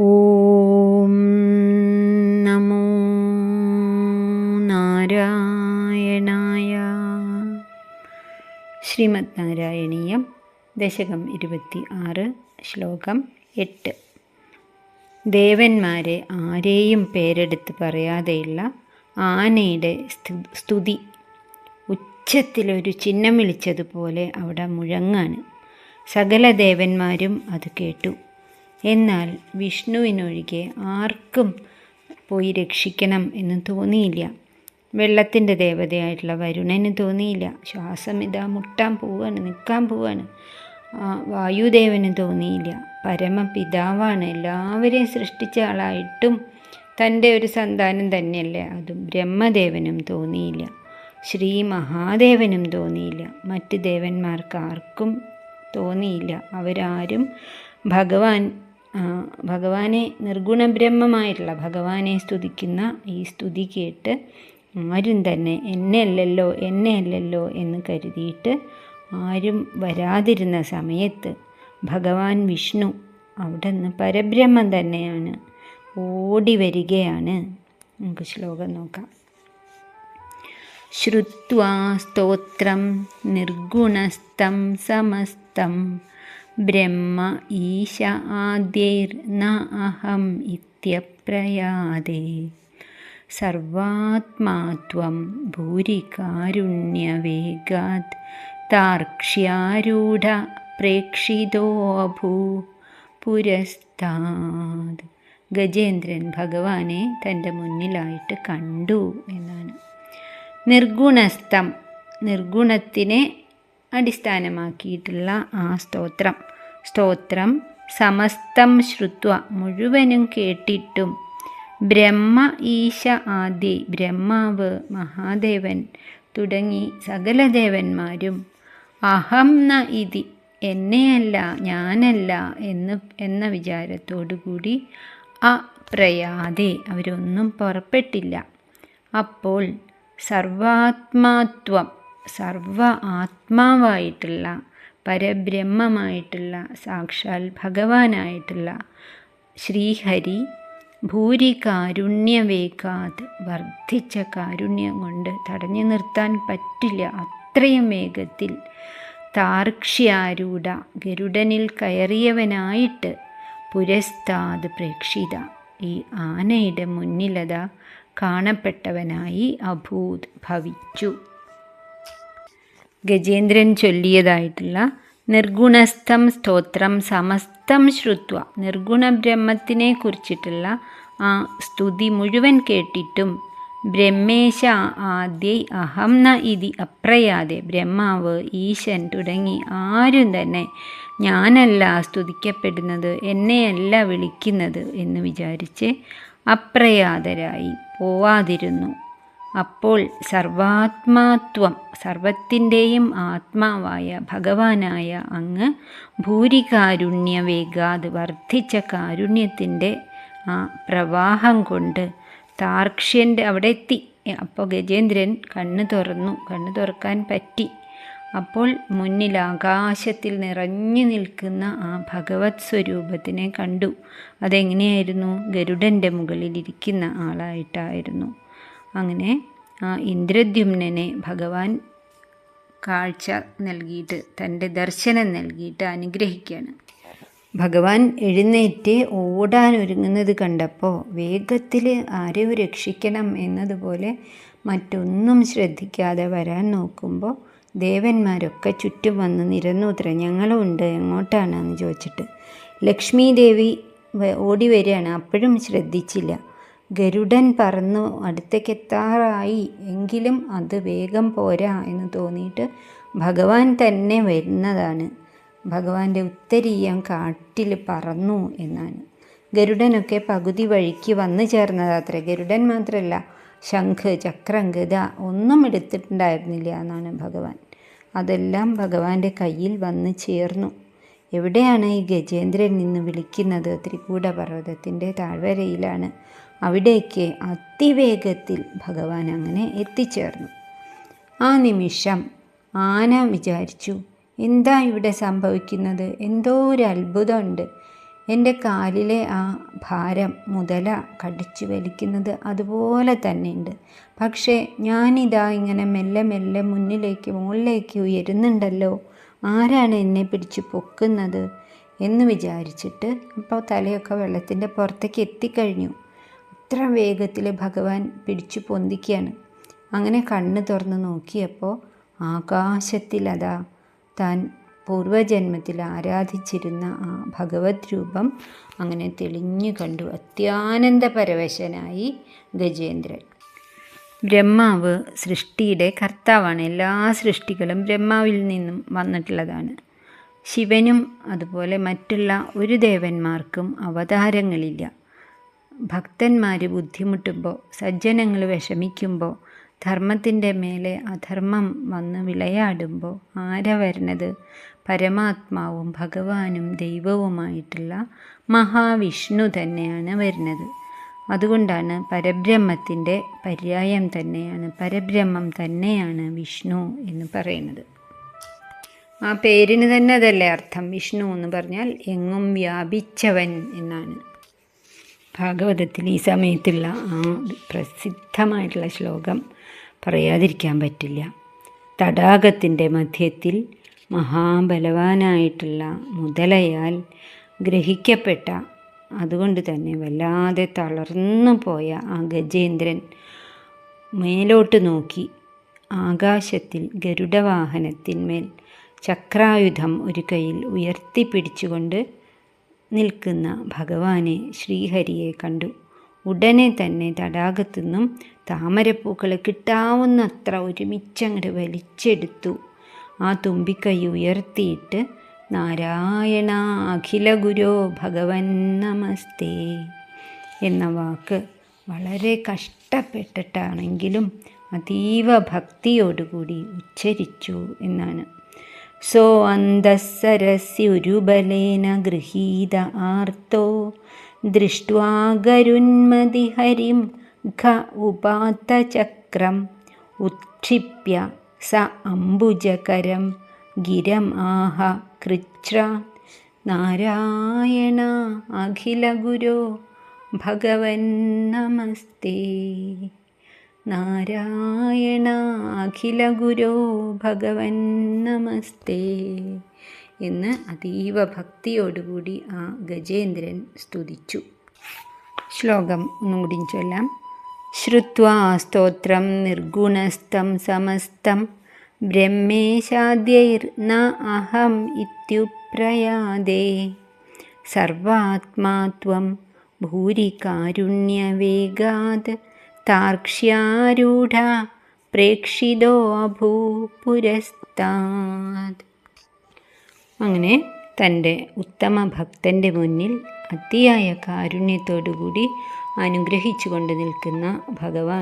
ഓം നമോ നാരായണായ. ശ്രീമദ് നാരായണീയം ദശകം 26 ശ്ലോകം 8. ദേവന്മാരെ ആരെയും പേരെടുത്ത് പറയാതെയുള്ള ആനയുടെ സ്തുതി ഉച്ചത്തിലൊരു ചിഹ്നം വിളിച്ചതുപോലെ അവിടെ മുഴങ്ങാണ്. സകല ദേവന്മാരും അത് കേട്ടു. എന്നാൽ വിഷ്ണുവിനൊഴികെ ആർക്കും പോയി രക്ഷിക്കണം എന്ന് തോന്നിയില്ല. വെള്ളത്തിൻ്റെ ദേവതയായിട്ടുള്ള വരുണന് തോന്നിയില്ല. ശ്വാസം ഇതാ മുട്ടാൻ പോവാണ്, നിൽക്കാൻ പോവാണ്. വായുദേവന് തോന്നിയില്ല. പരമപിതാവാണ്, എല്ലാവരെയും സൃഷ്ടിച്ച ആളായിട്ടും തൻ്റെ ഒരു സന്താനം തന്നെയല്ലേ, അതും ബ്രഹ്മദേവനും തോന്നിയില്ല. ശ്രീ മഹാദേവനും തോന്നിയില്ല. മറ്റ് ദേവന്മാർക്ക് ആർക്കും തോന്നിയില്ല. അവരാരും ഭഗവാനെ നിർഗുണബ്രഹ്മമായിട്ടുള്ള ഭഗവാനെ സ്തുതിക്കുന്ന ഈ സ്തുതി കേട്ട് ആരും തന്നെ എന്നെ അല്ലല്ലോ എന്ന് കരുതിയിട്ട് ആരും വരാതിരുന്ന സമയത്ത് ഭഗവാൻ വിഷ്ണു അവിടെ നിന്ന് പരബ്രഹ്മം തന്നെയാണ് ഓടി വരികയാണ്. നമുക്ക് ശ്ലോകം നോക്കാം. ശ്രുത്വാ സ്തോത്രം നിർഗുണസ്തം സമസ്തം ബ്രഹ്മ ഈശ ആദ്യൈർന അഹം ഇത്യപ്രയാദേ സർവാത്മാത്വം ഭൂരികാരുണ്യവേഗാത് താർക്ഷ്യാരൂഢ പ്രേക്ഷിതോഭൂ പുരസ്താത്. ഗജേന്ദ്രൻ ഭഗവാനെ തൻ്റെ മുന്നിലായിട്ട് കണ്ടു എന്നാണ്. നിർഗുണസ്തം, നിർഗുണത്തിനെ അടിസ്ഥാനമാക്കിയിട്ടുള്ള ആ സ്തോത്രം സമസ്തം ശ്രുത്വ, മുഴുവനും കേട്ടിട്ടും ബ്രഹ്മ ഈശ ആദി, ബ്രഹ്മാവ് മഹാദേവൻ തുടങ്ങി സകല ദേവന്മാരും അഹം ന ഇതി, എന്നെയല്ല ഞാനല്ല എന്ന വിചാരത്തോടുകൂടി അപ്രയാതെ, അവരൊന്നും പുറപ്പെട്ടില്ല. അപ്പോൾ സർവാത്മാത്വം, സർവ ആത്മാവായിട്ടുള്ള പരബ്രഹ്മമായിട്ടുള്ള സാക്ഷാൽ ഭഗവാനായിട്ടുള്ള ശ്രീഹരി ഭൂരികാരുണ്യവേഗാത്, വർദ്ധിച്ച കാരുണ്യം കൊണ്ട് തടഞ്ഞു നിർത്താൻ പറ്റില്ല, അത്രയും വേഗത്തിൽ താർക്ഷ്യാരൂഢ, ഗരുഡനിൽ കയറിയവനായിട്ട് പുരസ്താത് പ്രേക്ഷിത, ഈ ആനയുടെ മുന്നിലത കാണപ്പെട്ടവനായി അഭൂത്, ഭവിച്ചു. ഗജേന്ദ്രൻ ചൊല്ലിയതായിട്ടുള്ള നിർഗുണസ്ഥം സ്തോത്രം സമസ്തം ശ്രുത്വ, നിർഗുണ ബ്രഹ്മത്തിനെ കുറിച്ചിട്ടുള്ള ആ സ്തുതി മുഴുവൻ കേട്ടിട്ടും ബ്രഹ്മേശ ആദ്യൈ അഹം ന ഇതി അപ്രയാതെ, ബ്രഹ്മാവ് ഈശൻ തുടങ്ങി ആരും തന്നെ ഞാനല്ല സ്തുതിക്കപ്പെടുന്നത്, എന്നെയല്ല വിളിക്കുന്നത് എന്ന് വിചാരിച്ച് അപ്രയാതരായി പോവാതിരുന്നു. അപ്പോൾ സർവാത്മാത്വം, സർവത്തിൻ്റെയും ആത്മാവായ ഭഗവാനായ അങ്ങ് ഭൂരികാരുണ്യവേഗാത്, വർദ്ധിച്ച കാരുണ്യത്തിൻ്റെ ആ പ്രവാഹം കൊണ്ട് താർക്ഷ്യൻ്റെ അവിടെ എത്തി. അപ്പോൾ ഗജേന്ദ്രൻ കണ്ണ് തുറക്കാൻ പറ്റി. അപ്പോൾ മുന്നിൽ ആകാശത്തിൽ നിറഞ്ഞു നിൽക്കുന്ന ആ ഭഗവത് സ്വരൂപത്തിനെ കണ്ടു. അതെങ്ങനെയായിരുന്നു? ഗരുഡൻ്റെ മുകളിലിരിക്കുന്ന ആളായിട്ടായിരുന്നു. അങ്ങനെ ആ ഇന്ദ്രദ്യുമ്നനെ ഭഗവാൻ കാഴ്ച നൽകിയിട്ട്, തൻ്റെ ദർശനം നൽകിയിട്ട് അനുഗ്രഹിക്കുകയാണ്. ഭഗവാൻ എഴുന്നേറ്റ് ഓടാനൊരുങ്ങുന്നത് കണ്ടപ്പോൾ വേഗത്തിൽ ആരെയോ രക്ഷിക്കണം എന്നതുപോലെ മറ്റൊന്നും ശ്രദ്ധിക്കാതെ വരാൻ നോക്കുമ്പോൾ ദേവന്മാരൊക്കെ ചുറ്റും വന്ന് നിരന്നൂത്ര, ഞങ്ങളും ഉണ്ട്, എങ്ങോട്ടാണെന്ന് ചോദിച്ചിട്ട്. ലക്ഷ്മി ദേവി ഓടി വരികയാണ്. അപ്പോഴും ശ്രദ്ധിച്ചില്ല. ഗരുഡൻ പറന്നു അടുത്തേക്കെത്താറായി, എങ്കിലും അത് വേഗം പോരാ എന്ന് തോന്നിയിട്ട് ഭഗവാൻ തന്നെ വരുന്നതാണ്. ഭഗവാന്റെ ഉത്തരീയം കാട്ടിൽ പറന്നു എന്നാണ്. ഗരുഡനൊക്കെ പകുതി വഴിക്ക് വന്നു ചേർന്നതാത്രേ. ഗരുഡൻ മാത്രമല്ല, ശംഖ്, ചക്രം, ഗദ ഒന്നും എടുത്തിട്ടുണ്ടായിരുന്നില്ല എന്നാണ് ഭഗവാൻ. അതെല്ലാം ഭഗവാന്റെ കയ്യിൽ വന്ന് ചേർന്നു. എവിടെയാണ് ഈ ഗജേന്ദ്രൻ നിന്ന് വിളിക്കുന്നത്? ത്രികൂട പർവ്വതത്തിൻ്റെ താഴ്വരയിലാണ്. അവിടേക്ക് അതിവേഗത്തിൽ ഭഗവാൻ അങ്ങനെ എത്തിച്ചേർന്നു. ആ നിമിഷം ആന വിചാരിച്ചു, എന്താ ഇവിടെ സംഭവിക്കുന്നത്? എന്തോ ഒരു അത്ഭുതമുണ്ട്. എൻ്റെ കാലിലെ ആ ഭാരം മുതല കടിച്ചു വലിക്കുന്നത് അതുപോലെ തന്നെയുണ്ട്. പക്ഷേ ഞാനിതാ ഇങ്ങനെ മെല്ലെ മെല്ലെ മുകളിലേക്ക് ഉയരുന്നുണ്ടല്ലോ, ആരാണ് എന്നെ പിടിച്ച് പൊക്കുന്നത് എന്ന് വിചാരിച്ചിട്ട് അപ്പോൾ തലയൊക്കെ വെള്ളത്തിൻ്റെ പുറത്തേക്ക് എത്തിക്കഴിഞ്ഞു. അത്ര വേഗത്തിൽ ഭഗവാൻ പിടിച്ചു പൊന്തിക്കുകയാണ്. അങ്ങനെ കണ്ണ് തുറന്ന് നോക്കിയപ്പോൾ ആകാശത്തിലതാ താൻ പൂർവജന്മത്തിൽ ആരാധിച്ചിരുന്ന ആ ഭഗവത് രൂപം അങ്ങനെ തെളിഞ്ഞു കണ്ടു. അത്യാനന്ദ പരവശനായി ഗജേന്ദ്രൻ. ബ്രഹ്മാവ് സൃഷ്ടിയുടെ കർത്താവാണ്. എല്ലാ സൃഷ്ടികളും ബ്രഹ്മാവിൽ നിന്നും വന്നിട്ടുള്ളതാണ്. ശിവനും അതുപോലെ മറ്റുള്ള ഒരു ദേവന്മാർക്കും അവതാരങ്ങളില്ല. ഭക്തന്മാർ ബുദ്ധിമുട്ടുമ്പോൾ, സജ്ജനങ്ങൾ വിഷമിക്കുമ്പോൾ, ധർമ്മത്തിൻ്റെ മേലെ അധർമ്മം വന്ന് വിളയാടുമ്പോൾ ആരാ വരുന്നത്? പരമാത്മാവും ഭഗവാനും ദൈവവുമായിട്ടുള്ള മഹാവിഷ്ണു തന്നെയാണ് വരുന്നത്. അതുകൊണ്ടാണ് പരബ്രഹ്മത്തിൻ്റെ പര്യായം തന്നെയാണ്, പരബ്രഹ്മം തന്നെയാണ് വിഷ്ണു എന്ന് പറയുന്നത്. ആ പേരിന് തന്നെ അതല്ലേ അർത്ഥം. വിഷ്ണു എന്ന് പറഞ്ഞാൽ എങ്ങും വ്യാപിച്ചവൻ എന്നാണ്. ഭാഗവതത്തിൽ ഈ സമയത്തുള്ള ആ പ്രസിദ്ധമായിട്ടുള്ള ശ്ലോകം പറയാതിരിക്കാൻ പറ്റില്ല. തടാകത്തിൻ്റെ മധ്യത്തിൽ മഹാബലവാനായിട്ടുള്ള മുതലയാൽ ഗ്രഹിക്കപ്പെട്ട, അതുകൊണ്ട് തന്നെ വല്ലാതെ തളർന്നു പോയ ആ ഗജേന്ദ്രൻ മേലോട്ട് നോക്കി ആകാശത്തിൽ ഗരുഡവാഹനത്തിന്മേൽ ചക്രായുധം ഒരു കയ്യിൽ ഉയർത്തിപ്പിടിച്ചുകൊണ്ട് നിൽക്കുന്ന ഭഗവാനെ, ശ്രീഹരിയെ കണ്ടു. ഉടനെ തന്നെ തടാകത്തു നിന്നും താമരപ്പൂക്കൾ കിട്ടാവുന്നത്ര ഒരുമിച്ചങ്ങോട്ട് വലിച്ചെടുത്തു. ആ തുമ്പിക്കൈ ഉയർത്തിയിട്ട് നാരായണ അഖില ഗുരോ ഭഗവൻ നമസ്തേ എന്ന വാക്ക് വളരെ കഷ്ടപ്പെട്ടിട്ടാണെങ്കിലും അതീവ ഭക്തിയോടുകൂടി ഉച്ചരിച്ചു എന്നാണ്. സോ അന്തസ്സരസ്യുരുബലേന ഗൃഹീത ആർത്തോ ദൃഷ്ട്വാ ഗരുന്മതിഹരിം ഘ ഉപാത്തചക്രം ഉത്ക്ഷിപ്യ സ അംബുജകരം ഗിരം ആഹ കൃച്ഛ്രാ നാരായണ അഖില ഗുരോ ഭഗവൻ നമസ്തേ. നാരായണ അഖില ഗുരോ ഭഗവൻ നമസ്തേ എന്ന് അതീവ ഭക്തിയോടുകൂടി ആ ഗജേന്ദ്രൻ സ്തുതിച്ചു. ശ്ലോകം ഒന്നുകൂടി ചൊല്ലാം. ശ്രുത്വാ സ്തോത്രം നിർഗുണസ്ഥം സമസ്തം ബ്രഹ്മേശാദ്യൈർന അഹം ഇത്യുപ്രയാദേ സർവാത്മാ ത്വം ഭൂരി കാരുണ്യവേഗാത് താർക്ഷ്യാരൂഢ പ്രേക്ഷിതോ അഭൂ പുരസ്താത്. അങ്ങനെ തൻ്റെ ഉത്തമ ഭക്തൻ്റെ മുന്നിൽ അതിയായ കാരുണ്യത്തോടുകൂടി അനുഗ്രഹിച്ചു കൊണ്ട് നിൽക്കുന്ന ഭഗവാൻ